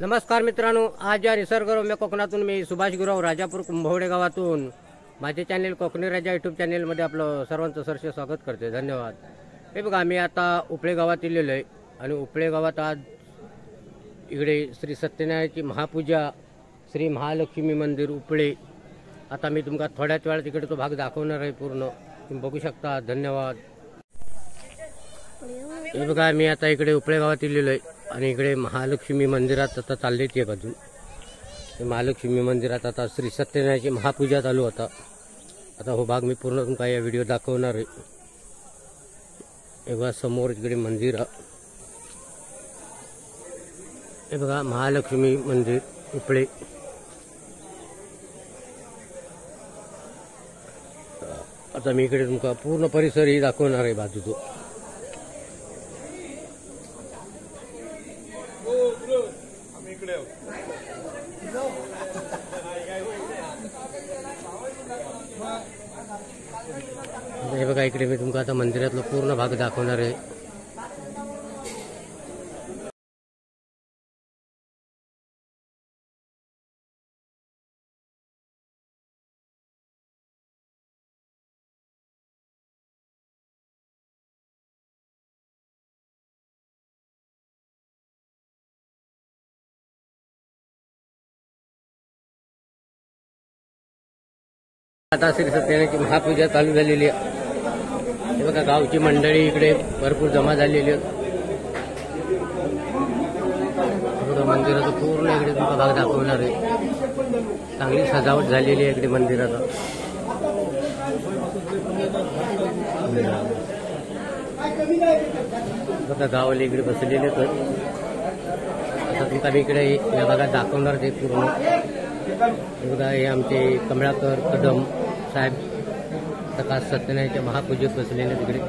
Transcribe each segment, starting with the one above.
नमस्कार मित्रांनो, आज या निसर्गरम्य कोकणातून मी सुभाष गुराव राजापूर कुंभवडे गावातून माझे चॅनल कोकणी राजा यूट्यूब चॅनलमध्ये आपलं सर्वांचं सहर्ष स्वागत करते. धन्यवाद. हे बघा, मी आता उपळे गावात आलेलो आहे आणि उपळे गावात आज इकडे श्री सत्यनारायणाची महापूजा, श्री महालक्ष्मी मंदिर उपळे. आता मी तुमका थोड्याच वेळात इकडे तो भाग दाखवणार आहे पूर्ण, तुम्ही बघू शकता. धन्यवाद. हे बघा, मी आता इकडे उपळे गावात आलेलो आहे आणि इकडे महालक्ष्मी मंदिरात आता चालले ते बाजू. महालक्ष्मी मंदिरात आता श्री सत्यनारायणाची महापूजा चालू होता. आता हो भाग मी पूर्ण तुमका या व्हिडिओ दाखवणार आहे. हे बघा, समोर इकडे मंदिर. हे बघा, महालक्ष्मी मंदिर उपळे. आता मी इकडे तुमका पूर्ण परिसर ही दाखवणार आहे बाजूचो. हे बघा, इकडे मी तुमका आता मंदिरातला पूर्ण भाग दाखवणार आहे. आता श्री सत्यनारायणाची महापूजा चालू झालेली आहे. हे बघा, गावची मंडळी इकडे भरपूर जमा झालेली आहे. मंदिराचा पूर्ण इकडे तुमचा भाग दाखवणार आहे. चांगली सजावट झालेली आहे इकडे मंदिराचा. बघा, गावाला इकडे बसलेले तर आता तुमचा मी इकडे या भागात दाखवणार ते पूर्ण. हे बघा, हे आमचे कमळाकर कदम साहेब सकाळ सत्यनारायणाच्या महापूजेत बसलेले तिकडे.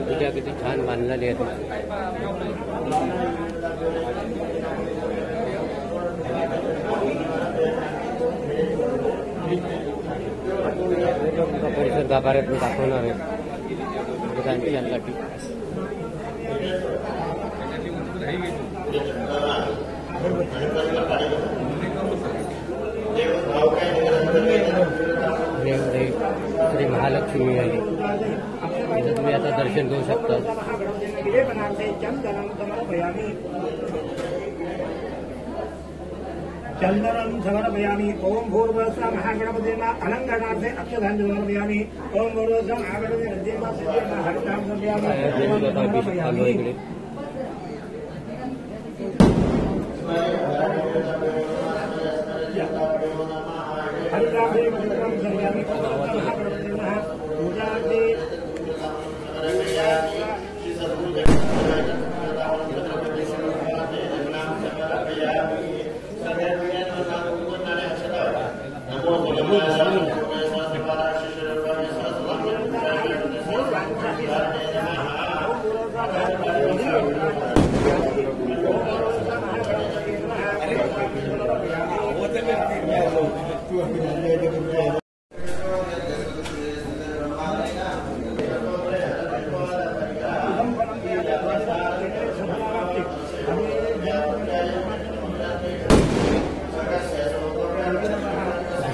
पूजा किती छान बांधलेली आहे. परिसर गाभाऱ्यात मी दाखवणार आहे यांसाठी. श्री महालक्ष्मी आली, इथं तुम्ही आता दर्शन घेऊ शकता. चंदनम समर्पयामि. ओम भूर्भुवस्सुः महागणपतिना अलंकरणार्थे अक्षतांजलि समर्पयामि. ओम भूर्भुवस्सुः महागणपतिना नद्येमा सिद्ध्येमा हरितां समर्पयामि. हरिताभे मंत्रं समर्पयामि. महागणपतिना पूजार्थे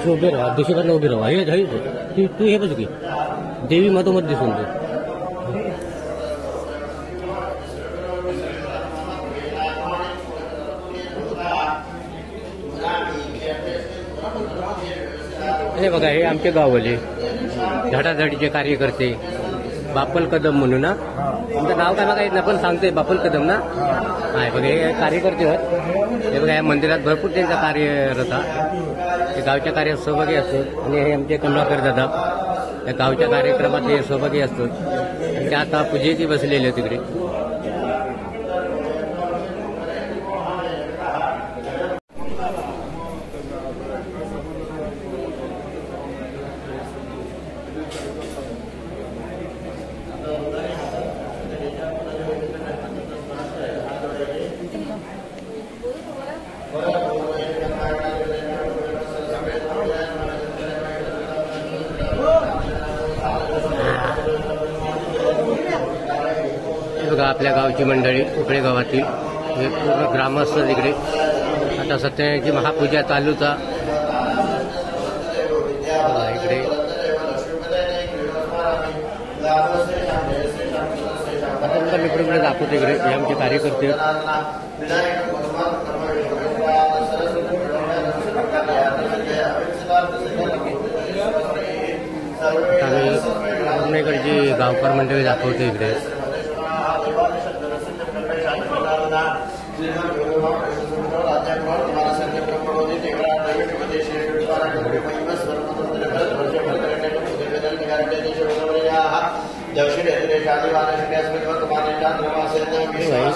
उभे राहा, दुसरीकडनं उभी राहा. हे तू तू हे बघ की देवी मधोमध दिसून तू हे बघा हे आमचे गाववाले झाडाझाडीचे कार्यकर्ते बापल कदम म्हणून ना तुमचं नाव काय बघा येत ना पण सांगतोय बापल कदम ना हा बघा हे कार्यकर्ते आहेत हे बघा या मंदिरात भरपूर त्यांचा कार्यरत ते गावच्या कार्यात सहभागी असतात आणि हे आमचे कमलाकर दादा या गावच्या कार्यक्रमात हे सहभागी असतात आणि ते आता पूजेची बसलेले आहेत तिकडे बघा आपल्या गावची मंडळी उपळे गावातील हे पूर्ण ग्रामस्थ तिकडे आता सत्यनारायणची महापूजा चालूचा इकडे आता मी इकडे दाखवतो इकडे हे आमचे कार्यकर्ते आम्ही पूर्ण इकडची गावकर मंडळी दाखवतो इकडे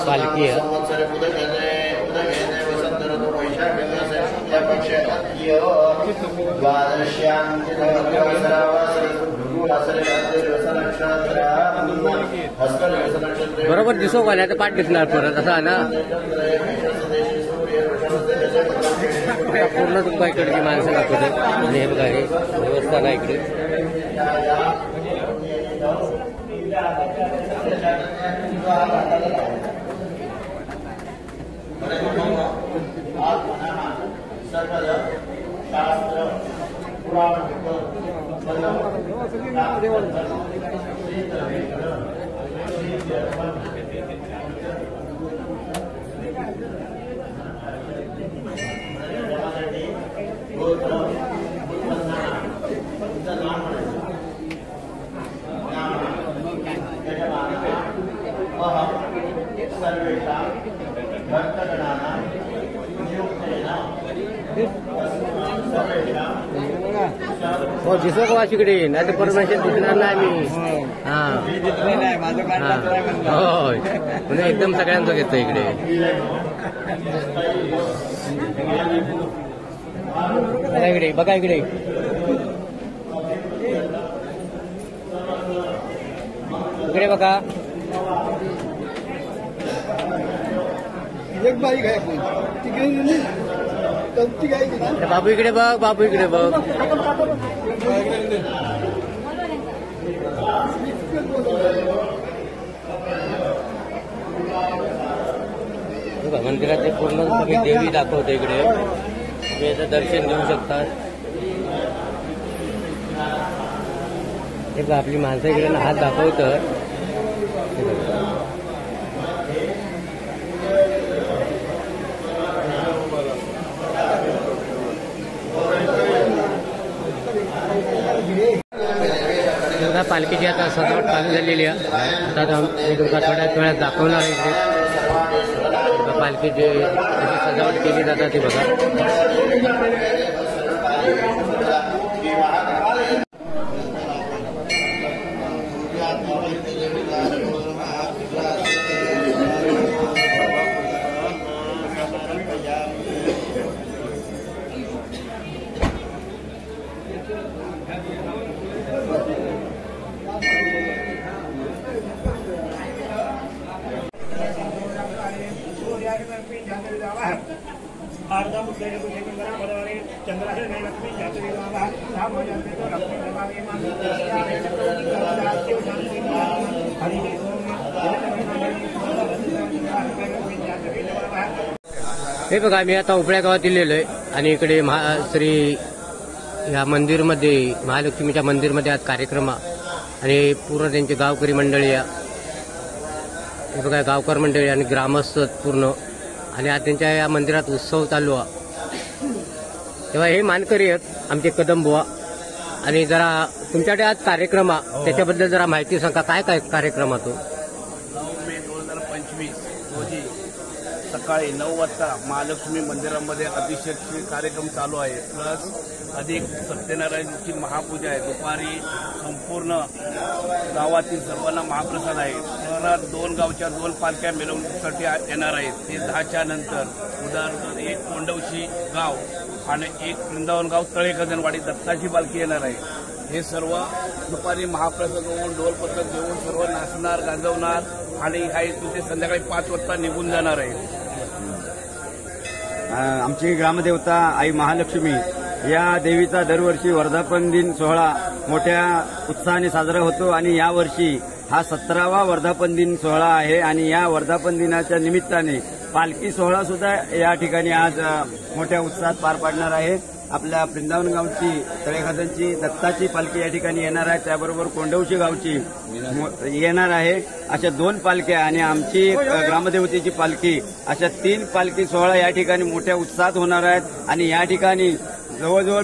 पालखी आहे बरोबर दिसो का नाही तर पाठ दिसणार परत असा ना पूर्ण तुमका इकडची माणसं दाखवते आणि हे बघा हे व्यवस्था नाही इकडे हो दिसो का वाशिकडे नाही तर परमेश्वर दिसणार नाही मी होय म्हणजे एकदम सगळ्यांचं घेतो इकडे बघा इकडे बघा इकडे इकडे बघा एक बाईक आहे बाबू इकडे बघ बाबू इकडे बघ मंदिरात ते पूर्ण तुम्ही देवी दाखवते इकडे तुम्ही याचं दर्शन घेऊ शकता आपली माणसं इकडे हात दाखवतात पालखीची आता सजावट चालू झालेली आहे आता मी तुमचा थोड्याच वेळात दाखवणार आहे इथे पालखीची सजावट केली जातात ती बघा हे बघा मी आता उपळ्या गावात दिलेलो आहे आणि इकडे श्री या मंदिरमध्ये महालक्ष्मीच्या मंदिरमध्ये आज कार्यक्रम आणि पूर्ण त्यांचे गावकरी मंडळी हे बघा गावकर मंडळी आणि ग्रामस्थ पूर्ण आणि आज त्यांच्या या मंदिरात उत्सव चालू आहे. तेव्हा हे मानकरी आहेत आमचे कदम बुवा. आणि जरा तुमच्याकडे आज कार्यक्रम आहे त्याच्याबद्दल जरा माहिती सांगा. काय काय कार्यक्रम आहे तो? 9 मे 2025 रोजी सकाळी 9 वाजता महालक्ष्मी मंदिरामध्ये अभिषेक कार्यक्रम चालू आहे. प्लस अधिक सत्यनारायणची महापूजा आहे. दुपारी संपूर्ण गावातील सर्वांना महाप्रसाद आहे. शहरात 2 गावच्या 2 पालख्या मिरवणुकीसाठी येणार आहेत. ते 10च्या नंतर उदाहरणार्थ एक कोंडवशी गाव आणि एक वृंदावन गाव तळेकदनवाडी दत्ताची पालखी येणार आहे. हे सर्व दुपारी महाप्रसाद होऊन ढोल पथक घेऊन सर्व नाचणार गाजवणार आणि हा तिथे संध्याकाळी 5 वाजता निघून जाणार आहे. आमची ग्रामदेवता आई महालक्ष्मी या देवीचा दरवर्षी वर्धापन दिन सोहळा मोठ्या उत्साहाने साजरा होतो आणि यावर्षी हा 17वा वर्धापन दिन सोहळा आहे आणि या वर्धापन दिनाच्या निमित्ताने पालखी सोहळा सुद्धा या ठिकाणी आज मोठ्या उत्साहात पार पाडणार आहे. आपल्या वृंदावन गावची तळेखादांची दत्ताची पालखी या ठिकाणी येणार आहे. त्याबरोबर कोंडवशी गावची येणार आहे. अशा 2 पालख्या आणि आमची ग्रामदेवतेची पालखी अशा 3 पालखी सोहळा या ठिकाणी मोठ्या उत्साहात होणार आहेत. आणि या ठिकाणी जवळजवळ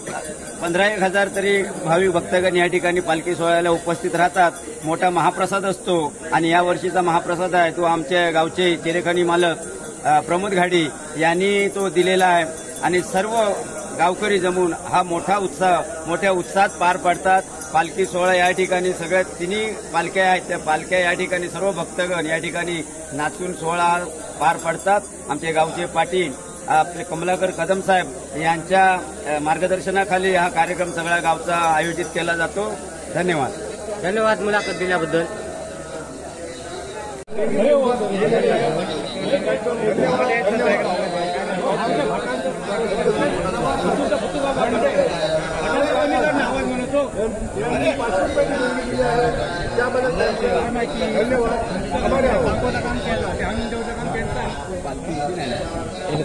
15,000 तरी भाविक भक्तगण या ठिकाणी पालखी सोहळ्याला उपस्थित राहतात. मोठा महाप्रसाद असतो आणि या वर्षीचा महाप्रसाद आहे तो आमच्या गावचे चिरेखणी मालक प्रमोद घाडी यांनी तो दिलेला आहे. आणि सर्व गावकरी जमून हा मोठ्या उत्साहात पार पाडतात. पालखी सोहळा या ठिकाणी सगळ्या 3 पालख्या आहेत त्या पालख्या या ठिकाणी सर्व भक्तगण या ठिकाणी नाचून सोहळा पार पाडतात. आमचे गावचे पाटील आपले कमलाकर कदम साहेब यांच्या मार्गदर्शनाखाली हा कार्यक्रम सगळ्या गावचा आयोजित केला जातो. धन्यवाद मुलाखत दिल्याबद्दल.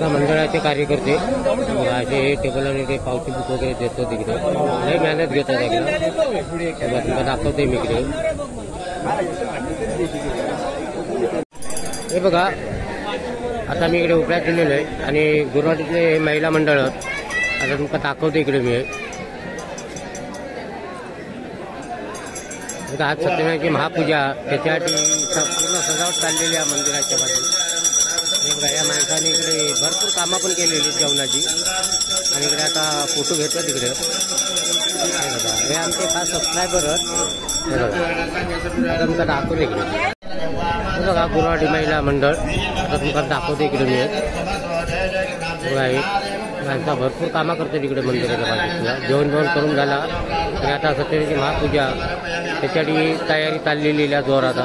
मंडळाचे कार्यकर्ते असे टेबल आणि ते पावती बुक वगैरे देतो तिकडे लई मेहनत घेतात तिकडे दाखवते मी इकडे. हे बघा आता मी इकडे उपळ्यात दिलेलो आहे आणि गुरुवारीतले महिला मंडळ आता तुमका दाखवते इकडे मी. आज सत्यनारायणची महापूजा त्याच्यासाठी पूर्ण सजावट चाललेली आहे मंदिराच्या बाजूला. या माणसाने इकडे भरपूर कामं पण केलेली जेवणाची आणि इकडे आता फोटो घेतला तिकडे. हे आमचे खास सबस्क्रायबर आता तुमचा दाखवते इकडे. बघा गुरुवाडी महिला मंडळ आता तुमचा दाखवते इकडे मी. बघा माणसा भरपूर कामं करते तिकडे मंदिराच्या बाजूला. जेवण करून झाला आणि आता सत्यनारायणची महापूजा त्याच्यासाठी तयारी चाललेली आहे जोरात.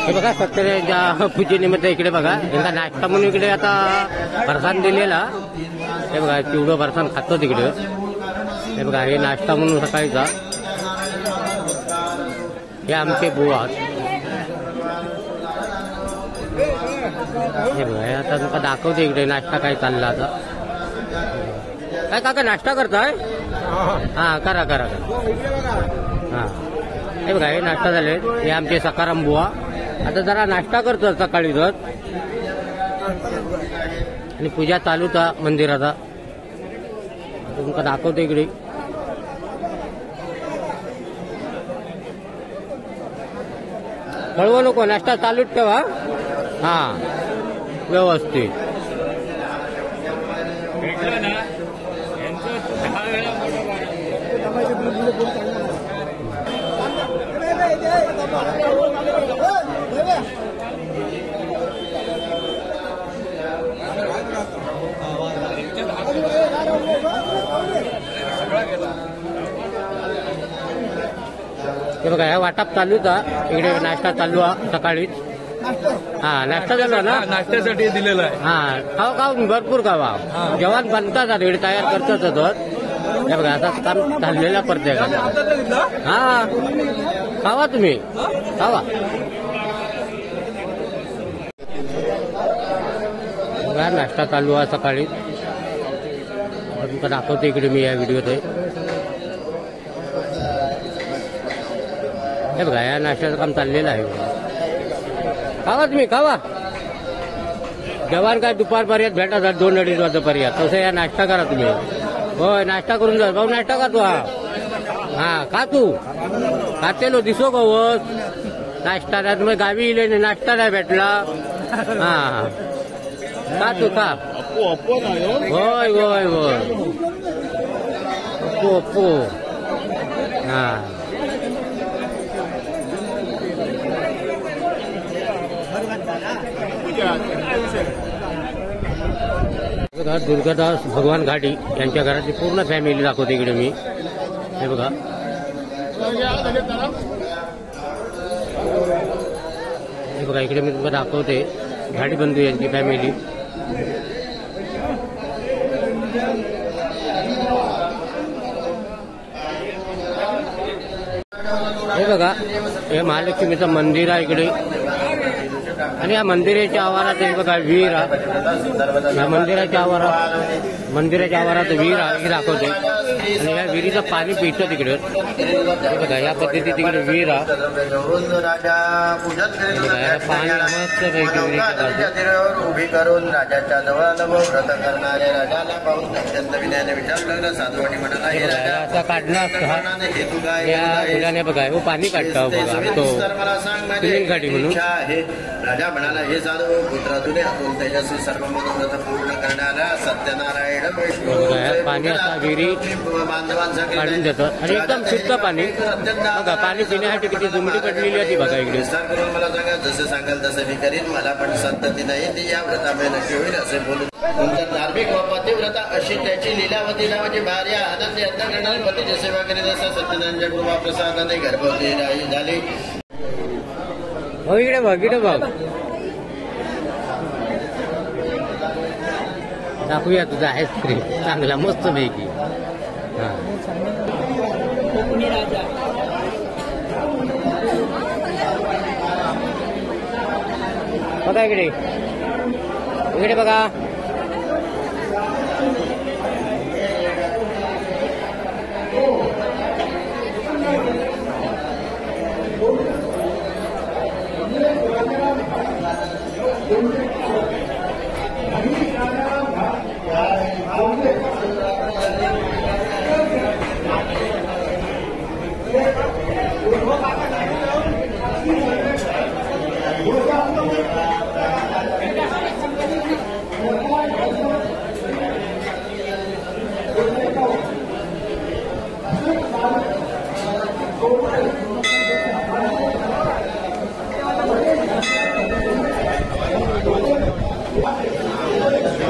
हे बघा सत्यनारायणच्या पूजेनिमित्त इकडे बघा यांचा नाश्ता म्हणून इकडे आता फरसाण दिलेला. हे बघा चिवडं फरसाण खातो तिकडे. हे बघा हे नाश्ता म्हणून सकाळीचा. हे आमचे बुवा हे बघा हे आता तुमका दाखवते इकडे नाश्ता काय चालला आता. काय काका नाश्ता करताय? हा करा हा. हे बघा हे नाश्ता झाले. हे आमचे सकाराम बुवा आता जरा नाश्ता करतात सकाळी तर आणि पूजा चालूच मंदिराचा. तुमका दाखवते इकडे. कळवू नको नाश्ता चालूच ठेवा. हा व्यवस्थित. हे बघा ह्या वाटप चालूच इकडे नाश्ता चालू सकाळीच. हा नाश्ता झाला ना नाश्त्यासाठी दिलेला आहे. हा खाऊ भरपूर खावा. जेवण बनतात इकडे तयार करतात हे बघा आता काम चाललेला प्रत्येकाला. हा खावा तुम्ही खावा. बघा नाश्ता चालू आहे सकाळी. तुमका दाखवतो इकडे मी या व्हिडिओत आहे. हे बघा या नाश्त्याचं काम चाललेलं आहे. खावा तुम्ही खावा. जेवण काय दुपारपर्यंत भेटा 2-2:30 वाजेपर्यंत. तसं या नाश्ता करा तुम्ही. होय नाश्ता करून जा भाऊ. नाश्ता का तू? हा खा तू. खातेलो दिसो गवस. नाश्ता नाही तुम्ही गावी इले नाश्ता नाही भेटला. हा खा तू खा. होय होय होय अप्पो अप्पो. हा बघा दुर्गादास भगवान घाटी यांच्या घराची पूर्ण फॅमिली दाखवते इकडे मी. हे बघा हे बघा इकडे मी तुम्हाला दाखवते घाटी बंधू यांची फॅमिली. हे बघा हे महालक्ष्मीचं मंदिर आहे इकडे. आणि या मंदिराच्या आवारात हे बघा विहीर आहे. या मंदिराच्या आवारात विहीर आहे हे दाखवते. आणि या विहिरीचं पाणी पितं तिकडे. हे बघा या पद्धती तिकडे विहीर आहे. पाणी मस्त पैकी विहिरीच्या उभी करून राजाच्या जवळ व्रत करणाऱ्या राजाला पाहून अत्यंत विनयाने विचारलं. साधूवाणी म्हणाला आता काढणं असतं या फुलाने बघा हो पाणी काढतं बघा तो स्विमिंग घाटी म्हणून. राजा म्हणाला हे साधू पुत्र तुने अतुल तेजस्वी सर्व मनोरथ पूर्ण करणारा सत्यनारायण विष्णू. पाणी आता विहिरी काढून देतात आणि एकदम शुद्ध पाणी. बघा पाणी पिण्यासाठी किती जुमडी पडलेली आहे ती बघा इकडे. करून मला सांगा जसं सांगाल तसं मी करीन. मला पण संतती नाही ती या व्रतामुळे नक्की होईल असे बोलून तुमच्या धार्मिक व पतिव्रता अशी त्याची लीलावती नावाची भार्या आनंदी यत्न करणारी पतीची सेवा करीत असता सत्यनारायणच्या कृपा प्रसादाने गर्भवती झाली. हो इकडे बघ इकडे बघ. दाखवूया तुझा आईस्क्रीम चांगला मस्त पैकी. हा बघा इकडे इकडे बघा.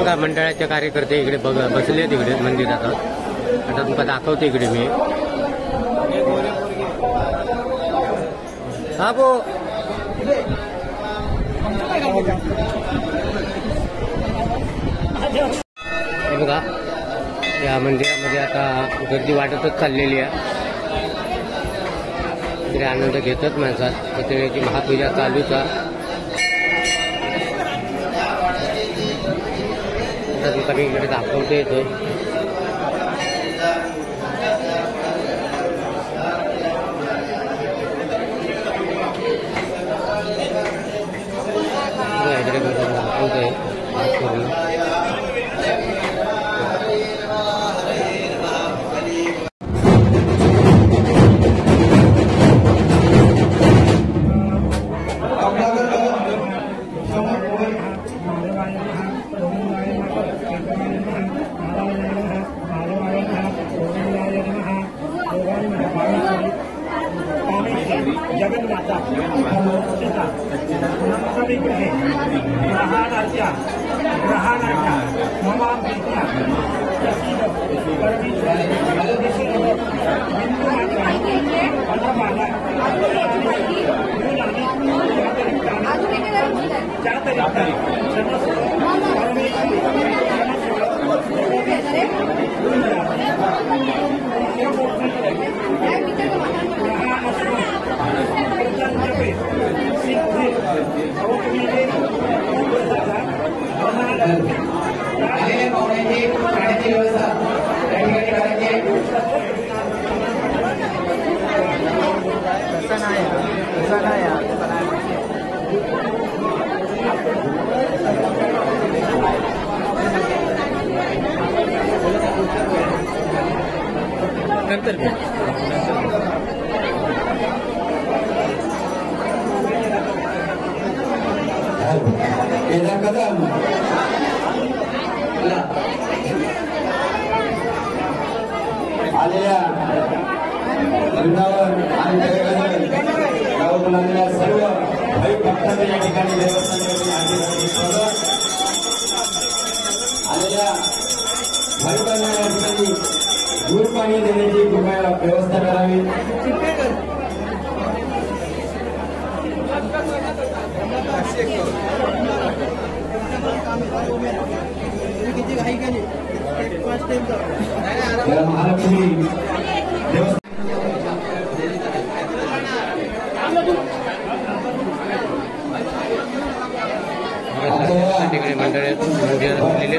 बघा मंडळाचे कार्यकर्ते इकडे बसले तिकडे मंदिरात. आता तुमका दाखवते इकडे मी. हा बो हे बघा या मंदिरामध्ये आता गर्दी वाढतच चाललेली आहे. इकडे आनंद घेतात माणसात. प्रतिमेची महापूजा चालूच आहे. तुमका मी इकडे दाखवते येतो. इकडे दाखवतोय पूर्ण. जगन्माता नमस्ते ग्रहाणाच्या ममांपेक्षा आलेल्या वृंदावन आणि गावातून आलेल्या सर्व भाविक भक्तांना या ठिकाणी देवस्थानावरती आलेल्या भाविकांना या ठिकाणी दूर पाणी देण्याची कृपया व्यवस्था करावी. महालक्ष्मी तिकडे मंडळी बसलेले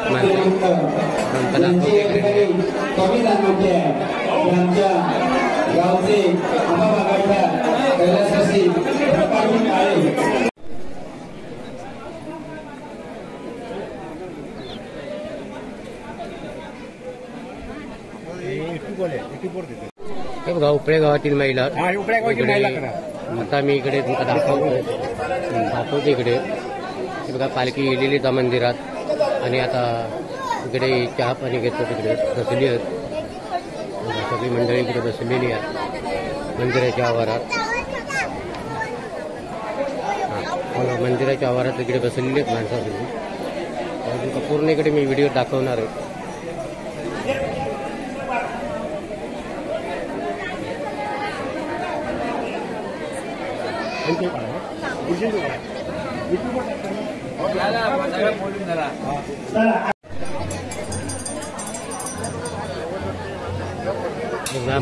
कमी जाणवते आहे आमच्या गावचे आंबाबागाच्या कैलासवासी काळे हे बघा उपळे गावातील महिला आता मी इकडे तुमचा दाखवतो इकडे हे बघा पालखी गेलेली त्या मंदिरात आणि आता इकडे चहा पाणी घेतो तिकडे बसली आहेत सगळी मंडळी इकडे बसलेली आहे मंदिराच्या आवारात. मंदिराच्या आवारात इकडे बसलेली आहेत माणसासोबत पूर्ण इकडे मी व्हिडिओ दाखवणार आहे.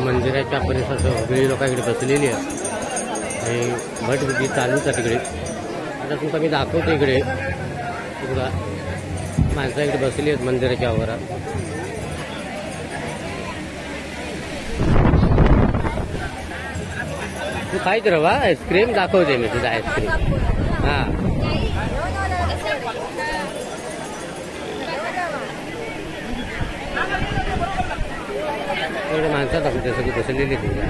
मंदिराच्या परिसरात सगळी लोक इकडे बसलेली आहे आणि भटविधी चालूच आहे तिकडे. आता तुमचा मी दाखवतो इकडे बघा माणसं इकडे बसली आहेत मंदिराच्या आवारात. तू काहीच रवा आईस्क्रीम दाखवते मी तुझा आईस्क्रीम. हा एवढे माणसं दाखवते सगळी बसलेली तुझ्या.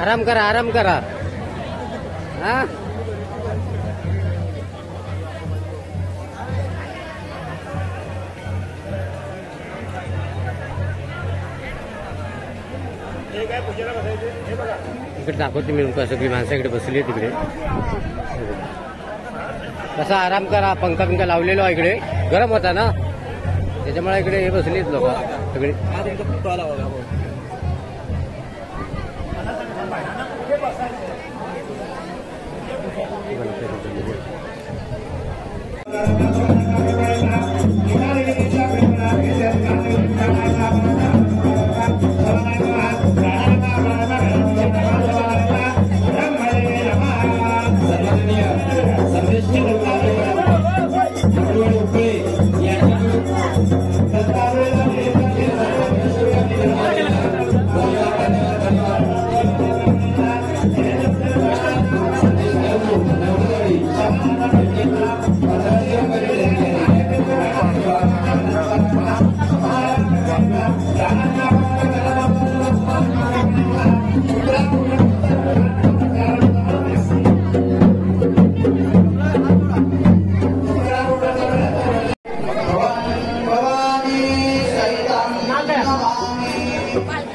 आराम करा आराम करा. हा इकडे दाखवते मी तुमका सगळी माणसं इकडे बसली तिकडे. कसा आराम करा. पंखा पिंखा लावलेलो आहे इकडे. गरम होता ना त्याच्यामुळे इकडे हे बसलीत लोक सगळे. Thank you. Gracias.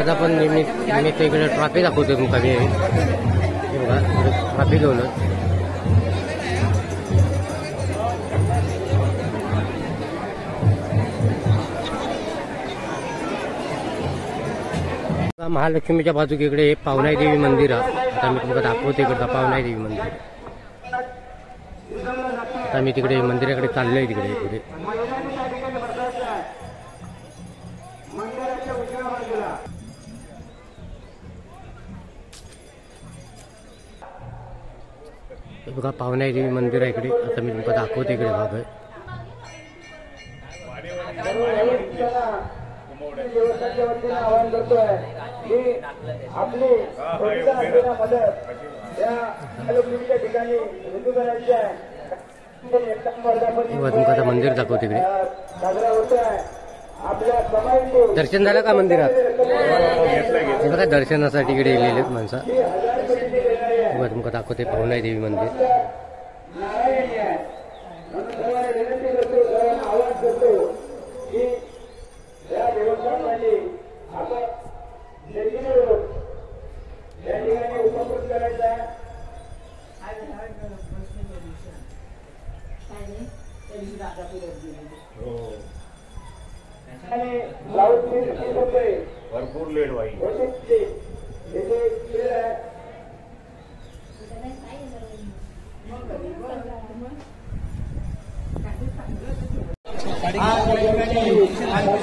वर्धापन निमित्त इकडे ट्रॉफी दाखवते मुखामी हे बघा ट्रॉफी घेऊनच महालक्ष्मीच्या बाजूक इकडे पावनाई देवी मंदिर आहे. आता मी तुम्हाला दाखवते इकडचा पावनाई देवी मंदिर. आता मी तिकडे मंदिराकडे चाललोय तिकडे इकडे बघा पावनाई देवी मंदिर आहे इकडे. आता मी तुम्हाला दाखवते इकडे भाग आहे. आवाहन करतोय की आपली मदत या महालक्ष्मीच्या ठिकाणी हिंदू करायची आहे. तुमचं मंदिर दाखवते इकडे. साजरा होतोय आपल्या कमाईचे दर्शन झालं का मंदिरात? बघा दर्शनासाठी इकडे गेलेले आहेत माणसं. तुमका दाखवते पावनाई देवी मंदिर. आवाज करतो की या देवस्थानासाठी आपण या ठिकाणी उपस्थित करायचा आहे. भरपूर लेट व्हाई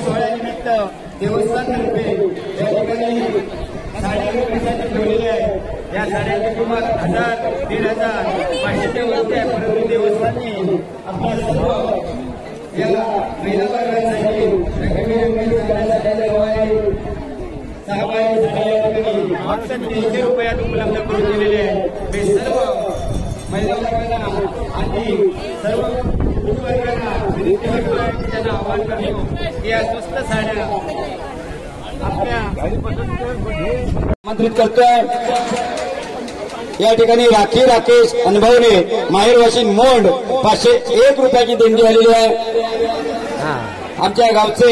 सोहळ्यानिमित्त देवस्थानतर्फे या ठिकाणी साड्या विक्रीसाठी ठेवलेल्या आहेत. या साड्यांची किंमत 1000, 1500, 500 वरती आहे. परंतु देवस्थानने आपल्या सर्व या महिला वर्गासाठी सहभागी झालेल्या ठिकाणी फक्त 300 रुपयात उपलब्ध करून दिलेले आहे. हे सर्व महिला वर्गाला आणि सर्व वर्गाला त्यांना आवाहन करतो की या स्वस्त साड्या आपल्या आमंत्रित करतोय. या ठिकाणी राखी राकेश अनुभवने माहेरवाशी मोंड 501 रुपयाची देणगी आलेली आहे. आमच्या गावचे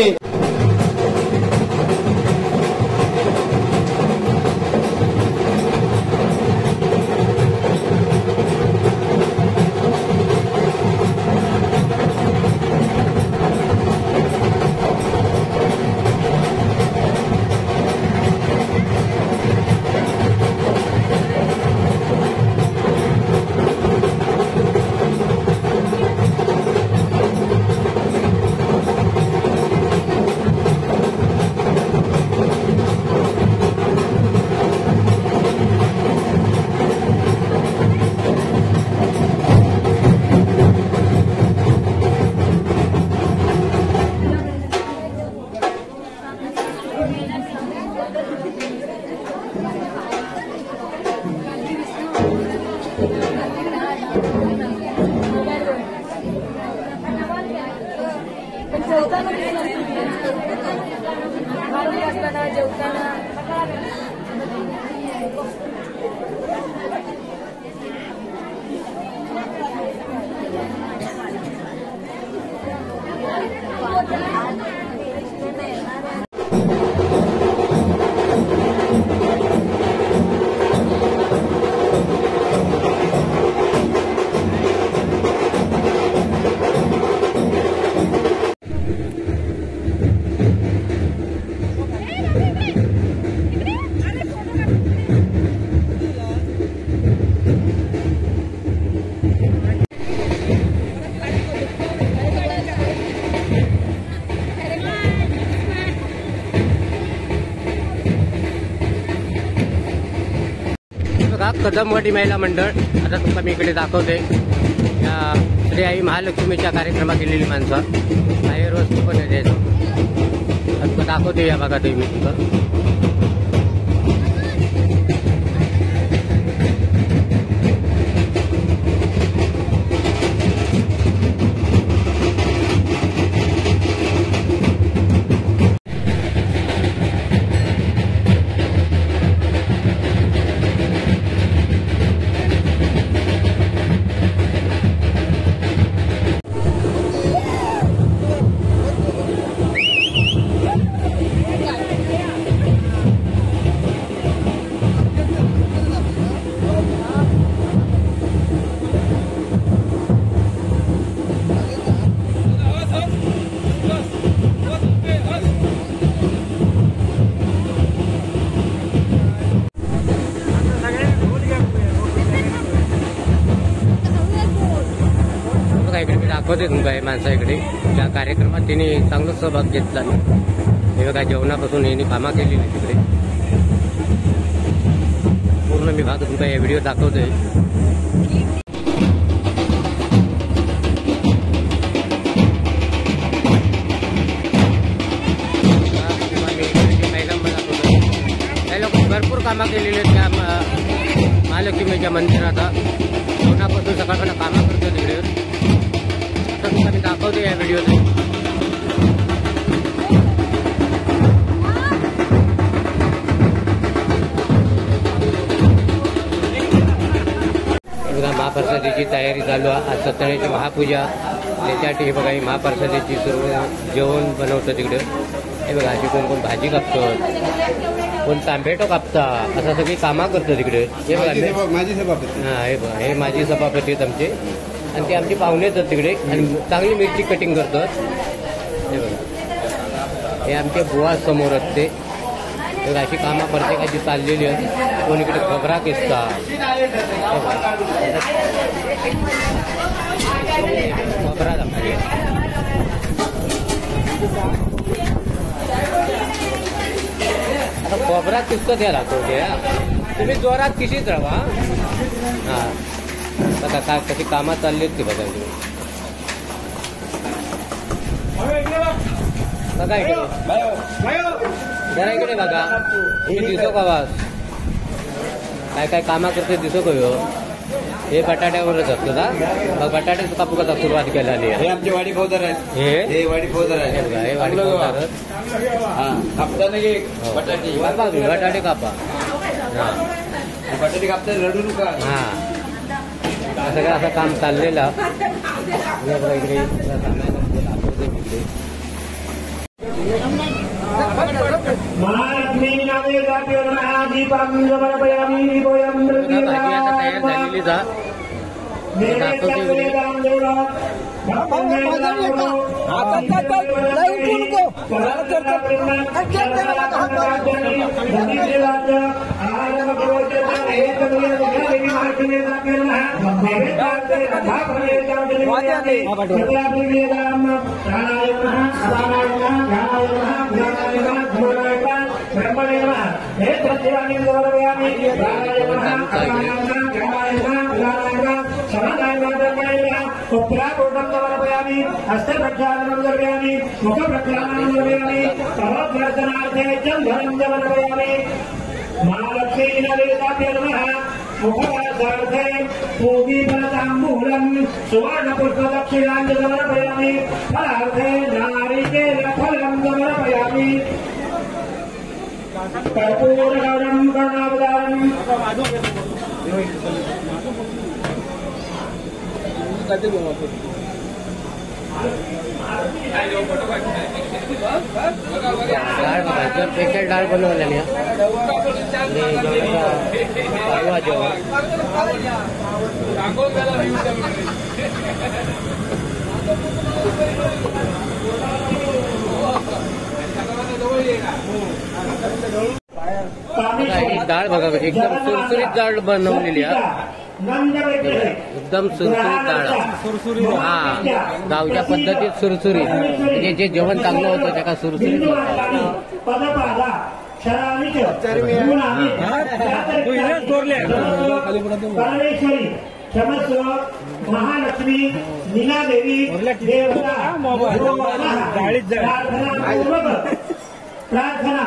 कदमवाडी महिला मंडळ. आता तुम्हाला मी इकडे दाखवते या श्री आई महालक्ष्मीच्या कार्यक्रमात गेलेली माणसं बाहेर वस्तू पण द्यायचं तुम्हाला दाखवते या भागात मी तुमचं. दाखवते तुमका हे माणसा इकडे त्या कार्यक्रमात तिने चांगला सहभाग घेतला. हे बघा जेवणापासून यांनी कामा केलेली तिकडे पूर्ण मी भाग तुमका या व्हिडिओ दाखवतोय. भरपूर कामं केलेली आहेत त्या महालक्ष्मीच्या मंदिरात. जेवणापासून सकाळपर्यंत कामं करतो तिकडे. आता तुम्हाला मी दाखवतो या व्हिडिओत. बघा महाप्रसादाची तयारी चालू आहे. आज सत्यनारायणची महापूजा त्याच्यासाठी हे बघा ही महाप्रसादाची सर्व जेवण बनवतं तिकडे. हे बघा अशी कोण कोण भाजी कापतात, कोण तांबेटो कापता, असं सगळी कामं करतं तिकडे. हे बघा माझी सभापती. हा हे बघा हे माझी सभापती आहेत आमचे आणि ते आमची पाहुणे येतात तिकडे आणि चांगली मिरची कटिंग करतात. हे बघा हे आमचे बुवा समोर आहेत ते. बघा अशी कामं प्रत्येकाची चाललेली आहेत. कोण इकडे खबरा किसता खबरा दाखवली. आता खोबरा किसतं त्या दाखवते. तुम्ही जोरात किशीच राहा. हा बघा काय कशी कामं चालली आहेत ती बघा इकडे. बघा इकडे जरा इकडे बघा. तुम्ही दिसो का वास काय काय कामं करते दिसो का हो. हे बटाट्यावरच असतं का बटाट्याच कापू कसा सुरुवात केलेली आहे. हे आमचे वाडी फौजदार आहेत. हे वाडी फौजदार आहे. हे वाडी फौजदार कापताना बटाटे कापा बटाटे कापा. हा बटाटे कापताना रडू नका. हा सगळं असं काम चाललेलं. इकडे तयार झालेली जा हस्ते प्रक्षालनं कर्मयामि मुख प्रक्षालनं कर्मयामि तवदर्शनार्थे चन्दनं समर्पयामि महालक्ष्मी नवेदाभ्यो नमः मुखवासार्थे पूगीफलताम्बूलं सुवर्णपुष्पदक्षिणां समर्पयामि फलार्थे नारिकेलफलं समर्पयामि कर्पूरगौरं करुणावतारं डाळ बघा स्पेशल डाळ बनवलेली परवा जेवण. डाळ बघा एकदम सुरसुरीत डाळ बनवलेली आहे. एकदम सुरसुरीत डाळ. हा गावच्या पद्धतीत सुरसुरीत म्हणजे जे जेवण चांगलं होतं त्याला सुरसुरीत क्षमस्व महालक्ष्मी नीलादेवी देवता प्रार्थना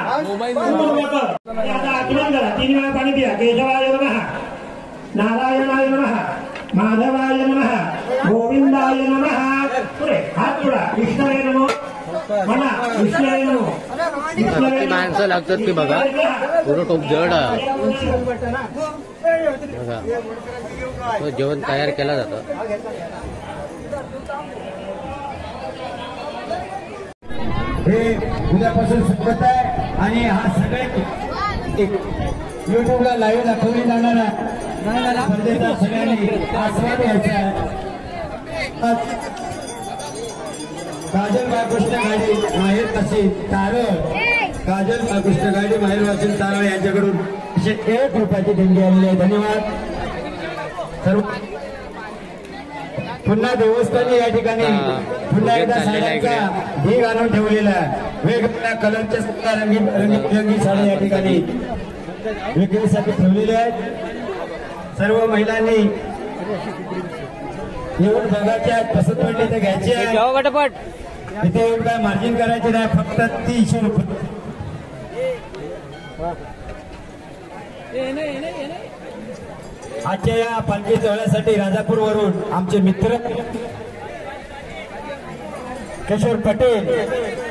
आता आचरण करा. 3 वेळा पाणी पिया. केशवाय नमः, नारायणाय नमः, माधवाय नमः, गोविंदाय नमः. पुढे हात जोडा. विष्णुवे नमो म्हणा. विष्णुवे नमो. किती माणसं लागतात की बघा. पूर्ण खूप जड बघा. तो जेवण तयार केला जातं. हे उद्यापासून सुरुवात आहे आणि हा सगळे युट्यूबला लाईव्ह दाखवली जाणार आहे. स्पर्धेचा सगळ्यांनी आस्वाद घ्यायचा आहे. काजल बाळकृष्ण गाडी माहेर तशी तारळ. काजल बाळकृष्ण गाडी माहेर वाचून तारळ यांच्याकडून 1 रुपयाची देणगी आलेली आहे. धन्यवाद सर्व. पुन्हा देवस्थानी या ठिकाणी पुन्हा एकदा साड्यांचा ढीग आणून ठेवलेला आहे. वेगवेगळ्या कलरच्या सुद्धा रंगीबिरंगी साड्या या ठिकाणी विक्रीसाठी ठेवलेल्या आहेत. सर्व महिलांनी येऊन बघायच्या आहेत, पसंत पडली तर घ्यायची आहे. पटापट इथे येऊन काय मार्जिन करायचे नाही, फक्त 300 रुपये. आजच्या या पालखी सोहळ्यासाठी राजापूरवरून आमचे मित्र किशोर पटेल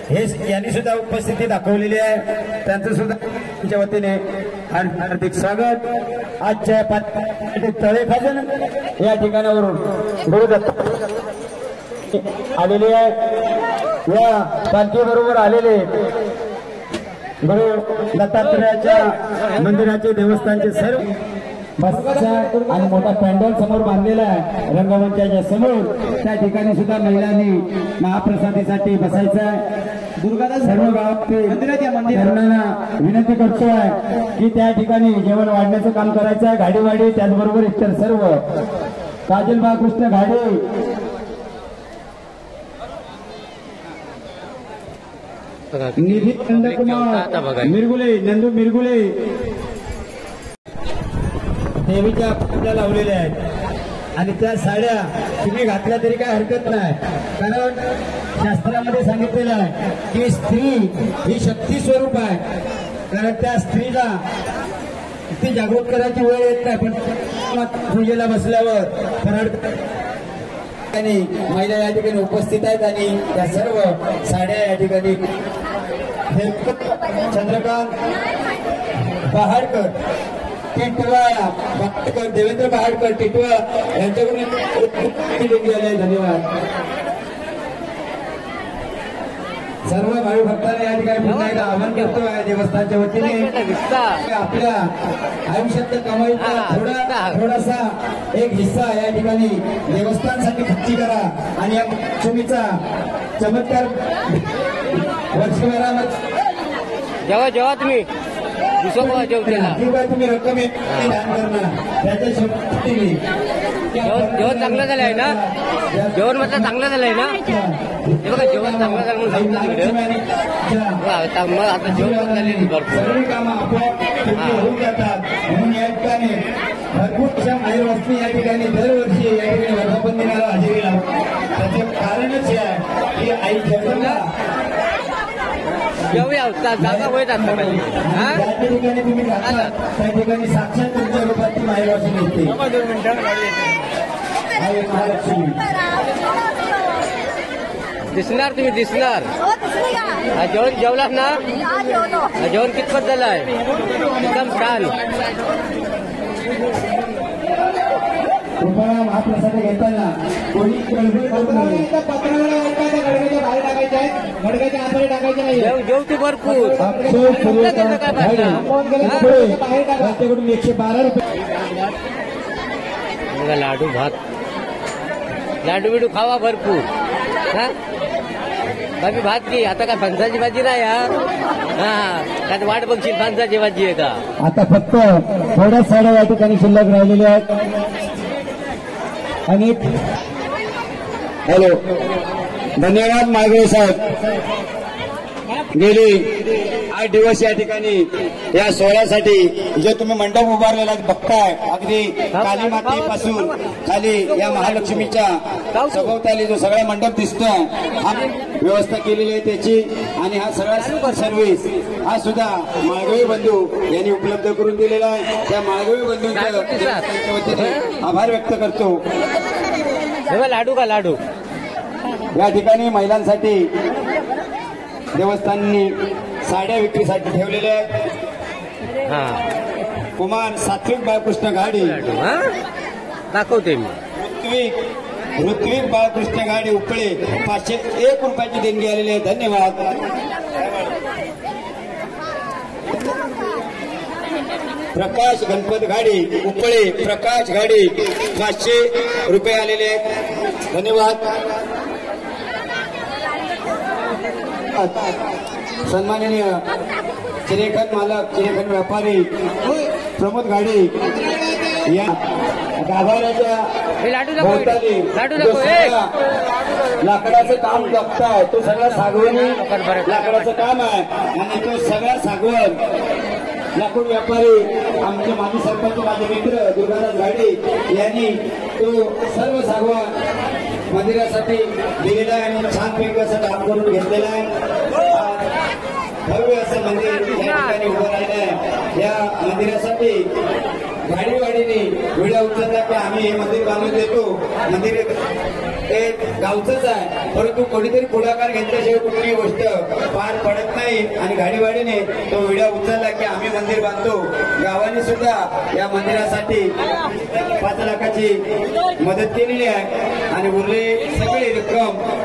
हे यांनी सुद्धा उपस्थिती दाखवलेली आहे. त्यांचं सुद्धा तुमच्या वतीने हार्दिक स्वागत. आजच्या पालखी तळेखाजन या ठिकाणावरून आलेले आहे. या पालखी बरोबर आलेले गुरु दत्तात्रयाच्या मंदिराचे देवस्थानचे सर्व बसचा आणि मोठा पॅन्डल समोर बांधलेला आहे रंगमंचाच्या समोर. त्या ठिकाणी सुद्धा महिलांनी महाप्रसादीसाठी बसायचं आहे. सर्व गावातील तरुणांना विनंती करतो आहे की त्या ठिकाणी जेवण वाढण्याचं काम करायचं आहे. गाडीवाडी त्याचबरोबर इतर सर्व काजल बाळकृष्ण घाडे निधी नंदकुमार मिरगुले नंदू मिरगुले देवीच्या पूजा लावलेल्या आहेत. आणि त्या साड्या तुम्ही घातल्या तरी काय हरकत नाही, कारण शास्त्रामध्ये सांगितलेलं आहे की स्त्री ही शक्ती स्वरूप आहे. कारण त्या स्त्रीला ती जागृत करायची वेळ येत नाही, पण पूजेला बसल्यावर फराळ आणि महिला या ठिकाणी उपस्थित आहेत. आणि त्या सर्व साड्या या ठिकाणी चंद्रकांत पहाडकर टिटवाळा पहाडकर देवेंद्र पहाडकर टिटवाळा यांच्याकडून आले. धन्यवाद. सर्व भावी भक्तांना या ठिकाणी पुन्हा एकदा आवाहन करतो आहे देवस्थानच्या वतीने आपल्या आयुष्यातल्या कमाईचा थोडासा एक हिस्सा या ठिकाणी देवस्थानसाठी खर्ची करा. आणि या लक्ष्मीचा चमत्कार वर्षभरामध्ये जेव्हा तुम्ही तुम्ही रक्कम दान करणार त्याच्या शेवटी जेवण चांगलं झालं आहे ना, जेवण म्हटलं चांगलं झालं आहे ना. हे बघा जेवण चांगलं झालं म्हणून आता जेवण झाले भरपूर सर्व कामं आपोआप होऊन जातात. म्हणून या ठिकाणी भरपूर अशा माईवस्ती या ठिकाणी दरवर्षी या ठिकाणी वर्धापन दिनाला हजेरी लावतात. त्याचे कारणच हे आहे की आई जगदंबा जेवूया जागा होत असतात त्या ठिकाणी तुम्ही जाता त्या ठिकाणी साक्षात तुमच्या रूपात ती माईवासी निघते. महालक्ष्मी दिसणार, तुम्ही दिसणार. जेवण जेवलात ना, जेवण कितपत झालं आहे, एकदम छान. कृपया महाप्रसाद घेताना कोणी गडबड करू नये. गडग्याच्या बाहेर टाकायचे आहेत, गडग्याच्या आतमध्ये टाकायचे नाही. जेवती भरपूर त्यांच्याकडून 112 रुपये. लाडू भात, लाडू बिडू खावा भरपूर. बाबी भात घे. आता काय फणसाची भाजी नाही यार. काय वाट बघशील फणसाची भाजी आहे का. आता फक्त थोड्याच साड्या या ठिकाणी शिल्लक राहिलेल्या आहेत. आणि हॅलो, धन्यवाद मागळे साहेब. गेली 8 दिवस या ठिकाणी या सोहळ्यासाठी जे तुम्ही मंडप उभारलेला बघताय, अगदी काली मातेपासून खाली या महालक्ष्मीच्या सभोवताली जो सगळा मंडप दिसतोय, हा व्यवस्था केलेली आहे त्याची. आणि हा सगळा सर्व्हिस हा सुद्धा माळगवी बंधू यांनी उपलब्ध करून दिलेला आहे. त्या माळगवी बंधूंच्या वतीने आभार व्यक्त करतो. लाडू का लाडू या ठिकाणी महिलांसाठी देवस्थाननी साड्या विक्रीसाठी ठेवलेल्या आहेत. कुमार सात्विक बाळकृष्ण घाडी दाखवते मी. ऋत्विक बाळकृष्ण घाडी उपळे 501 रुपयाची देणगी आलेली आहे. धन्यवाद. प्रकाश गणपत घाडी उपळे प्रकाश घाडी 500 रुपये आलेले आहेत. धन्यवाद. सन्माननीय चिरेखन मालक चिरेखन व्यापारी प्रमोद घाडी या गाभाऱ्याच्या हे लाडू नको भोवताली लाडू जो नको सगळा लाकडाचं काम बघताय तो सगळा सागवणी लाकडाचं काम आहे आणि तो सगळा सागवण लाकूड व्यापारी आमचे माजी सरपंच माझे मित्र दुर्गादास गाडे यांनी तो सर्व सागवण मंदिरासाठी दिलेला आहे आणि छानपैकी असं काम करून घेतलेलं आहे. भव्य असं मंदिर या ठिकाणी उभं राहिलं आहे. या मंदिरासाठी गाडीवाडीने विडा उचलला की आम्ही हे मंदिर बांधून देतो. मंदिर हे गावचंच आहे परंतु कोणीतरी पुढाकार घेतल्याशिवाय कुठलीही गोष्ट पार पडत नाही आणि गाडीवाडीने तो विडा उचलला की आम्ही मंदिर बांधतो. गावाने सुद्धा या मंदिरासाठी 5 लाखाची मदत केलेली आहे आणि उरले सगळी रक्कम